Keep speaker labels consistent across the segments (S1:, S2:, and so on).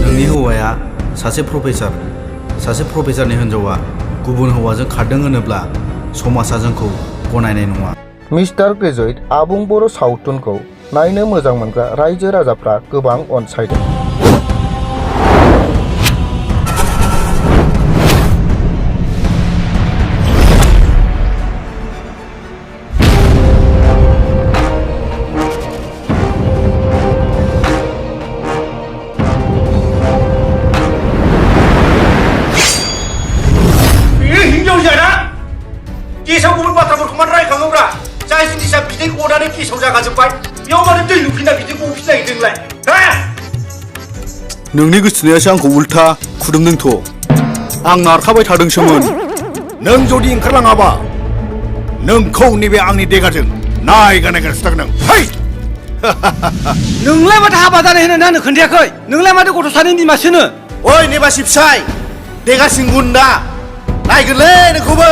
S1: नोंनि हौवाया सासे प्रफेसारनि हिनजावा गुबुन हौवाजों खारदों होनोब्ला समाजा जोंखौ गनायनाय नङा।
S2: मिस्टार ग्रेजुएट आबुं बर' सावथुनखौ नायनो मोजां मोनग्रा रायजो राजाफ्रा गोबां अनसायदों।
S3: गेसाव गुबुन बाथ्राफोरखौ मानो रायखाङोब्रा जाय जिनिसा बिदै गनानै गेसाव जागाजोब्बाय बेयाव मानो दै लुफिनना बिदै गफिनलायदोंलाय हा?
S1: नोंनि गोसोथोनायासो आंखौ उल्था खुदुमदोंथ'। आं नारखाबाय थादोंसोमोन।
S4: नों जुदि ओंखारलाङाबा नोंखौ नैबे आंनि देगाजों नायगारसो थागोन।
S3: नोंलाय माथो हाबा जानाय होननानै आंनो खोन्थायाखै? नोंलाय माथो गथ' सानैनि बिमासोनो?
S4: ओइ नेबासि फिसाय देगा सिंगुन्दा नायगोनलै नोंखौबो।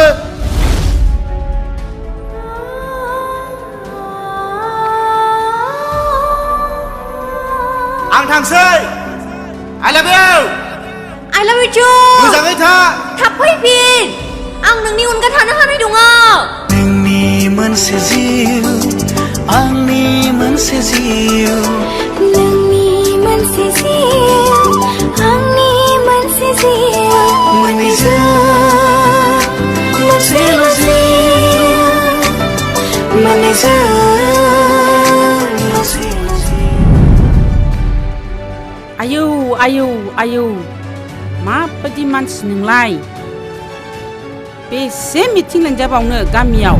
S4: आं थांसै। I love you too। मोजाङै था।
S5: थाब फैफिन। आं नोंनि अनगा थानो हानाय नङा।
S6: नोंनि मोनसे जिउ आंनि मोनसे जिउ
S5: नोंनि मोनसे जिउ आंनि मोनसे जिउ
S6: मोननैजों मोनसेल' जिउ मोननैजों
S7: आयौ माबायदि मानसि नोंलाय? बेसे मिटिं लिंजाबावनो गामियाव?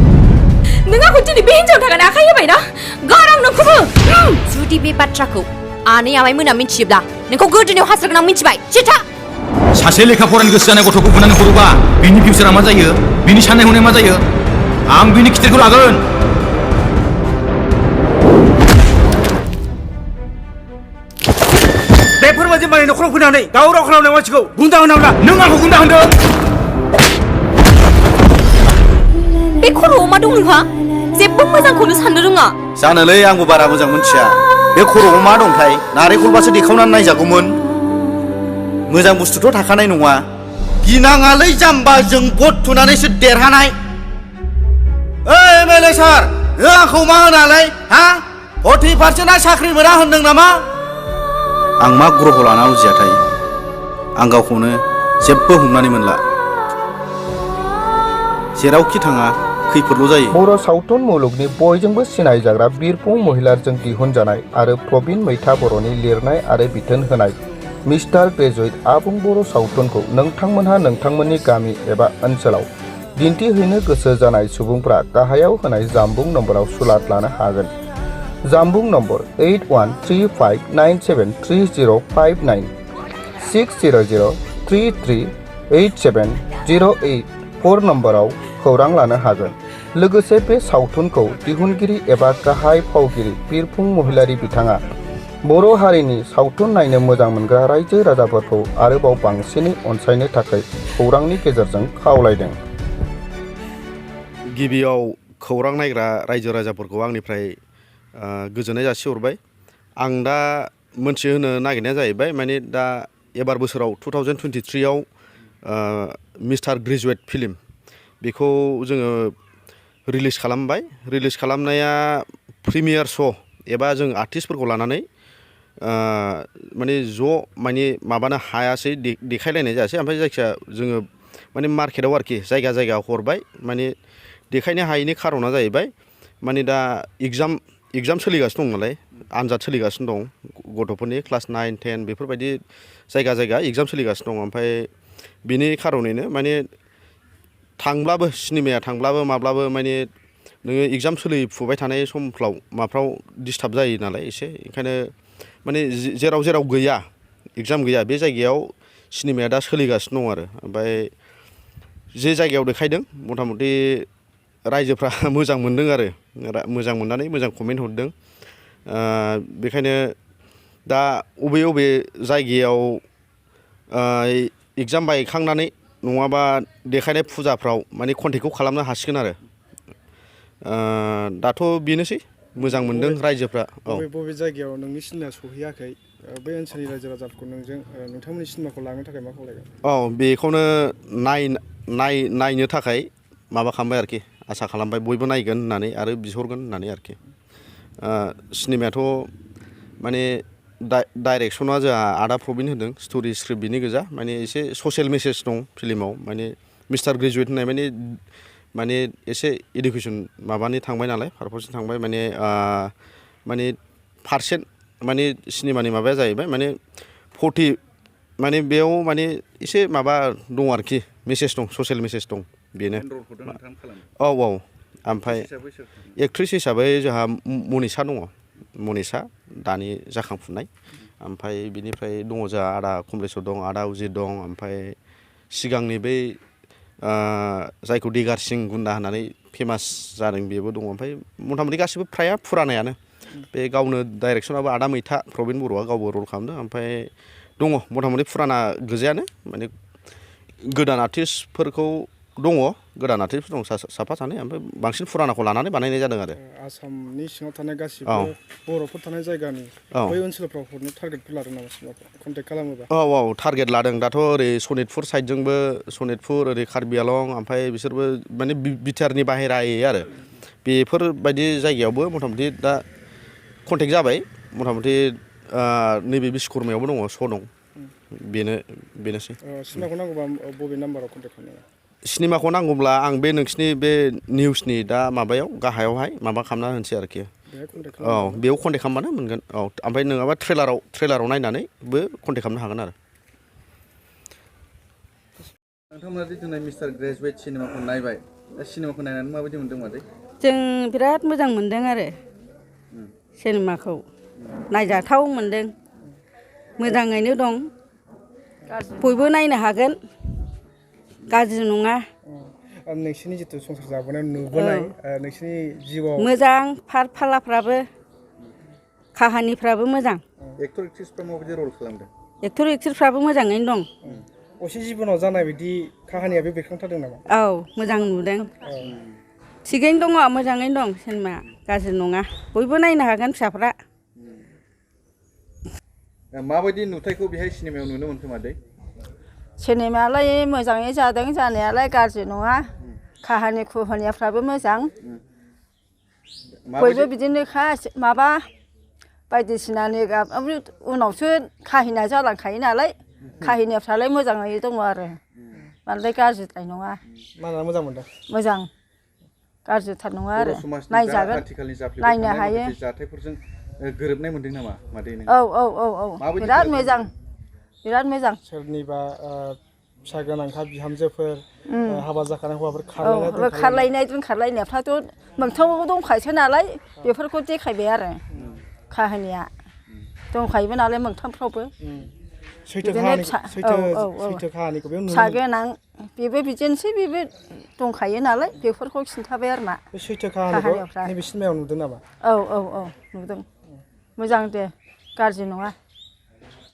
S5: नों आंखौ दिनै बे हिनजाव थाखाय आखाइ होबायना? गारां नोंखौबो। जुदि बे बाथ्राखौ आनै आमाइ मोना मिथियोब्ला नोंखौ गोदोनायाव हास्रोगोन आं मिथिबाय। सिथा।
S1: सासे लेखा फरायनो गोसो जानाय गथ'खौ बुनानै हरोबा बिनि फिउचारा मा जायो? बिनि साननाय हनाया मा जायो? आं बिनि खिथेरखौ लागोन।
S3: बेफोरबायदि मालाय न'खराव फैनानै दावराव खालामनाय मानसिखौ गुन्दा होनाब्ला
S1: नों आंखौ गुन्दा होनदों?
S5: बे खर'आव मा दं नोंहा? जेबो मोजांखौनो साननो रोङा।
S4: जानोलै आंबो बारा मोजां मोनथिया। बे खर'आव मा दंथाय? नारेंखलबासो देखावनानै नायजागौमोन। मोजां बुस्थुथ' थाखानाय नङा। गिनाङालै जाम्बा जों भट थुनानैसो देरहानाय। ओइ एमएलए सार नों आंखौ मा होनालै हा? 40% साख्रि मोना होनदों नामा? आं मा ग्रह लाना उजियाथाय? आं गावखौनो जेबो हमनानै मोनला। जेरावखि थाङा खैफोदल' जायो।
S2: बर' सावथुन मुलुगनि बयजोंबो सिनायजाग्रा बिरफुं महिलारजों दिहुनजानाय आरो प्रबिन मैथा बर'नि लिरनाय आरो बिथोन होनाय मिस्टार ग्रेजुएट आबुं बर' सावथुनखौ नोंथांमोनहा नोंथांमोननि गामि एबा ओनसोलाव दिन्थिहैनो गोसो जानाय सुबुंफ्रा गाहायाव होनाय जानबुं नम्बराव सुलाद लानो हागोन। जानबुं नम्बर 8135973059 600338708 फन नम्बराव खौरां लानो हागोन। लोगोसे बे सावथुनखौ दिहुनगिरि एबा गाहाय फावगिरि बिरफुं महिलारी बिथाङा बर' हारिनि सावथुन नायनो मोजां मोनग्रा रायजो राजाफोरखौ आरोबाव बांसिनै अनसायनो थाखाय खौरांनि गेजेरजों खावलायदों।
S4: गिबियाव खौरां नायग्रा रायजो राजाफोरखौ आंनिफ्राय गोजोननाय जासिहरबाय। आं दा मोनथिहोनो नागिरनाया जाहैबाय माने दा एबार बोसोराव 2023आव मिस्टार ग्रेजुएट फिल्म बेखौ जोङो रिलिज खालामबाय। रिलिज खालामनाया प्रिमियार श' एबा जों आर्टिस्टफोरखौ लानानै माने ज' माने माबानो हायासै, देखायलायनाय जायासै। ओमफ्राय जायखिया जोङो माने मार्केटआव आरोखि जायगा हरबाय। माने देखायनो हायैनि खारना जाहैबाय माने दा एगजाम सोलिगासिनो दं नालाय, आनजाद सोलिगासिनो दं गथ'फोरनि क्लास 9, 10 बेफोरबायदि जायगा एगजाम सोलिगासिनो दं। ओमफ्राय बिनि खारनैनो माने थांब्लाबो सिनेमाया थांब्लाबो माब्लाबो माने नोङो एगजाम सोलिफुबाय थानाय समफ्राव माफ्राव डिस्टार्ब जायो नालाय एसे, ओंखायनो माने जेराव गैया एगजाम गैया बे जायगायाव सिनेमाया दा सोलिगासिनो दं आरो। ओमफ्राय जे जायगायाव देखायदों मथा मथि रायजोफ्रा मोजां मोनदों आरो मोजां मोननानै मोजां कमेन्ट हरदों। बेखायनो दा अबे जायगायाव एगजाम बायखांनानै नङाबा देखायनाय फुजाफ्राव माने कन्टेक्टखौ खालामनो हासिगोन आरो। दाथ' बेनोसै मोजां मोनदों रायजोफ्रा औ
S8: बबे बबे जायगायाव नोंनि सिनेमाया सहैयाखै बे ओनसोलनि रायजो राजाफोरखौ नोंथांमोननि सिनेमाखौ लांनो थाखाय मा खावलायगोन?
S4: औ बेखौनो नायनो थाखाय माबा खालामबाय आरोखि आसा खालामबाय बयबो नायगोन होननानै आरो बिहरगोन होननानै आरोखि सिनेमायाथ' माने डाइरेक्सना जोंहा आदा प्रबिन होदों स्ट'रि स्क्रिप्ट बिनि गोजा माने एसे ससियेल मेसेज दं फिल्माव माने मिस्टार ग्रेजुवेट होननाय माने एसे इडुकेसन माबानि थांबाय नालाय पारपसनि थांबाय माने पारसेन्ट माने सिनेमानि माबाया जाहैबाय माने 40 माने बेयाव माने एसे माबा दं आरोखि मेसेज दं ससियेल मेसेज दं बेनो औ ओमफ्राय एक्ट्रिस हिसाबै जोंहा मनिषा दङ मनिषा दानि जाखांफुनाय ओमफ्राय बिनिफ्राय दङ जोंहा आदा कमलेस्वर दं आदा उजित दं ओमफ्राय सिगांनि बै जायखौ दिगार सिं गुन्दा होननानै फेमास जादों बेबो दङ ओमफ्राय मथा मथि गासिबो फ्राया फुरानायानो बे गावनो डाइरेक्सनाबो आदा मैथा प्रबिन बर'आ गावबो रल खालामदों ओमफ्राय दङ मथा मथि फुराना गोजायानो माने गोदान आर्टिस्टफोरखौ दङ गोदान आर्टिस्टफोर दं साफा सानै ओमफ्राय बांसिन फुरानाखौ लानानै बानायनाय जादों आरो
S8: आसामनि सिङाव थानाय गासिबो बर'फोर थानाय जायगानि बै ओनसोलफ्राव हरनो टारगेटफोर लादों नामा सिनेमाखौ कन्टेक्ट खालामोबा?
S4: औ टारगेट लादों दाथ' ओरै सनितपुर साइडजोंबो सनितपुर ओरै कार्बि आलं ओमफ्राय बिसोरबो माने बिटिआरनि बाहेरायै आरो बेफोरबायदि जायगायावबो मथा मथि दा कन्टेक्ट जाबाय मथा मथि नैबे बिश्वकर्मायावबो दङ श' दं बेनोसै
S8: सिनेमाखौ नांगौबा बबे नाम्बाराव कन्टेक्ट खालामनांगौ?
S4: सिनेमाखौ नांगौब्ला आं बे नोंसिनि बे निउसनि दा माबायाव गाहायावहाय माबा खालामना होनोसै आरोखि औ बेयाव कन्टेक्ट खालामबानो मोनगोन औ ओमफ्राय नङाबा ट्रेलाराव नायनानैबो कन्टेक्ट खालामनो हागोन आरो
S1: नोंथांमोना दिनै मिस्टार ग्रेजुवेट सिनेमाखौ नायबाय दा सिनेमाखौ नायनानै माबायदि मोनदों मादै?
S7: जों बिराद मोजां मोनदों आरो सिनेमाखौ नायजाथाव मोनदों मोजाङैनो दं बयबो नायनो हागोन गाज्रि नङा
S8: नोंसिनि जिथु संसार जाबोनाय नुबोनाय नोंसिनि जिउआव
S7: मोजां फालाफ्राबो काहानिफ्राबो मोजां
S1: एक्टर एक्ट्रिसफ्रा माबायदि रल खालामदों?
S7: एक्टर एक्ट्रिसफ्राबो मोजाङैनो दं
S8: असे जिबनाव जानाय बायदि काहानिया बेरखांथारदों नामा?
S7: औ मोजां नुदों थिगैनो दङ मोजाङैनो दं सिनेमाया गाज्रि नङा बयबो नायनो हागोन फिसाफ्रा
S1: माबायदि नुथायखौ बेहाय सिनेमायाव नुनो मोनखो मादै?
S9: सिनेमायालाय मोजाङै जादों जानायालाय गाज्रि नङा काहानि कुहानिफ्राबो मोजां बयबो बिदिनोखा माबा बायदिसिनानि उनावसो काहिनिया जालांखायो नालाय काहिनिफ्रालाय मोजाङै दङ आरो बांद्राय गाज्रिद्राय नङा
S1: माना मोजां मोनदों?
S9: मोजां गाज्रिथार नङा आरो नायजागोन नायनो हायो
S1: जाथायफोरजों गोरोबनाय मोनदों नामा मादै नों?
S9: औ बिराद मोजां
S8: सोरनिबा फिसा गोनांखा बिहामजोफोर हाबा जाखानाय हौवाफोर
S9: खारलायनाय दोनखारलायनायफ्राथ' मोगथाङाव दंखायोसो नालाय बेफोरखौ देखायबाय आरो काहानिया दंखायोबो नालाय मोगथांफ्रावबो फिसा गोनां बेबो बिदिनोसै बेबो दंखायो नालाय बेफोरखौ खिन्थाबाय आरो मा
S8: सैथो काहानिखौ नैबे सिनेमायाव नुदों नामा?
S9: औ नुदों मोजां दे गाज्रि नङा